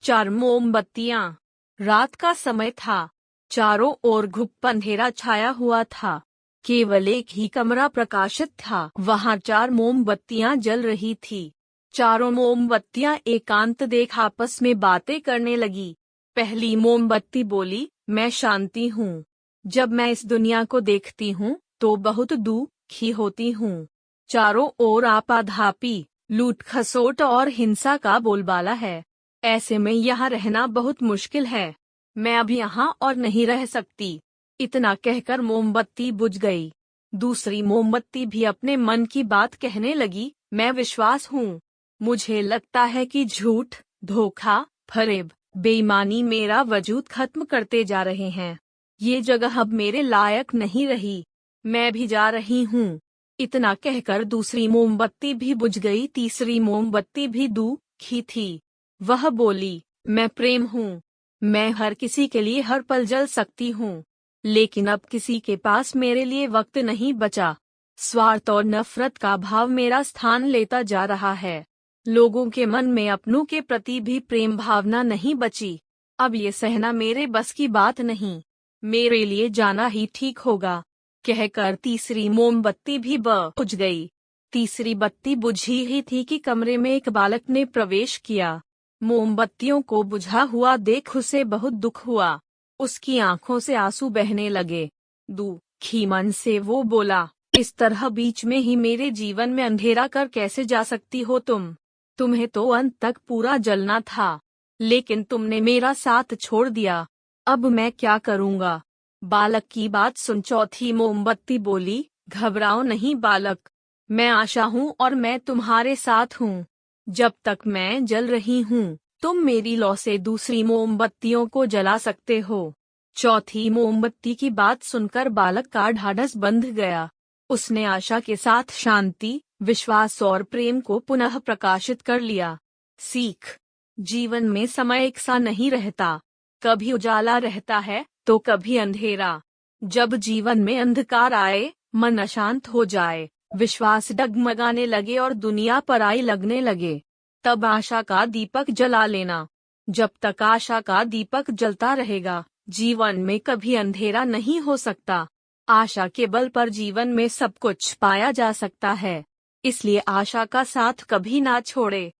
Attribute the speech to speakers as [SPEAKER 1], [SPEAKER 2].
[SPEAKER 1] 4 मोमबत्तियां। रात का समय था। चारों ओर घुप अंधेरा छाया हुआ था। केवल एक ही कमरा प्रकाशित था। वहां 4 मोमबत्तियां जल रही थी। चारों मोमबत्तियां एकांत देख आपस में बातें करने लगी। पहली मोमबत्ती बोली, मैं शांति हूँ। जब मैं इस दुनिया को देखती हूँ तो बहुत दुखी होती हूँ। चारों ओर आपाधापी, लूट खसोट और हिंसा का बोलबाला है। ऐसे में यहाँ रहना बहुत मुश्किल है। मैं अब यहाँ और नहीं रह सकती। इतना कहकर मोमबत्ती बुझ गई। दूसरी मोमबत्ती भी अपने मन की बात कहने लगी, मैं विश्वास हूँ। मुझे लगता है कि झूठ, धोखा, फरेब, बेईमानी मेरा वजूद खत्म करते जा रहे हैं। ये जगह अब मेरे लायक नहीं रही। मैं भी जा रही हूँ। इतना कहकर दूसरी मोमबत्ती भी बुझ गई। तीसरी मोमबत्ती भी दुखी थी। वह बोली, मैं प्रेम हूँ। मैं हर किसी के लिए हर पल जल सकती हूँ। लेकिन अब किसी के पास मेरे लिए वक्त नहीं बचा। स्वार्थ और नफरत का भाव मेरा स्थान लेता जा रहा है। लोगों के मन में अपनों के प्रति भी प्रेम भावना नहीं बची। अब ये सहना मेरे बस की बात नहीं। मेरे लिए जाना ही ठीक होगा। कहकर तीसरी मोमबत्ती भी बुझ गई। तीसरी बत्ती बुझी ही थी कि कमरे में एक बालक ने प्रवेश किया। मोमबत्तियों को बुझा हुआ देख उसे बहुत दुख हुआ। उसकी आंखों से आंसू बहने लगे। दुखी मन से वो बोला, इस तरह बीच में ही मेरे जीवन में अंधेरा कर कैसे जा सकती हो तुम? तुम्हें तो अंत तक पूरा जलना था, लेकिन तुमने मेरा साथ छोड़ दिया। अब मैं क्या करूँगा? बालक की बात सुन चौथी मोमबत्ती बोली, घबराओ नहीं बालक, मैं आशा हूँ और मैं तुम्हारे साथ हूँ। जब तक मैं जल रही हूँ, तुम मेरी लौ से दूसरी मोमबत्तियों को जला सकते हो। चौथी मोमबत्ती की बात सुनकर बालक का ढाढ़स बंध गया। उसने आशा के साथ शांति, विश्वास और प्रेम को पुनः प्रकाशित कर लिया। सीख: जीवन में समय एक सा नहीं रहता। कभी उजाला रहता है तो कभी अंधेरा। जब जीवन में अंधकार आए, मन अशांत हो जाए, विश्वास डगमगाने लगे और दुनिया पराई लगने लगे, तब आशा का दीपक जला लेना। जब तक आशा का दीपक जलता रहेगा, जीवन में कभी अंधेरा नहीं हो सकता। आशा के बल पर जीवन में सब कुछ पाया जा सकता है। इसलिए आशा का साथ कभी ना छोड़े।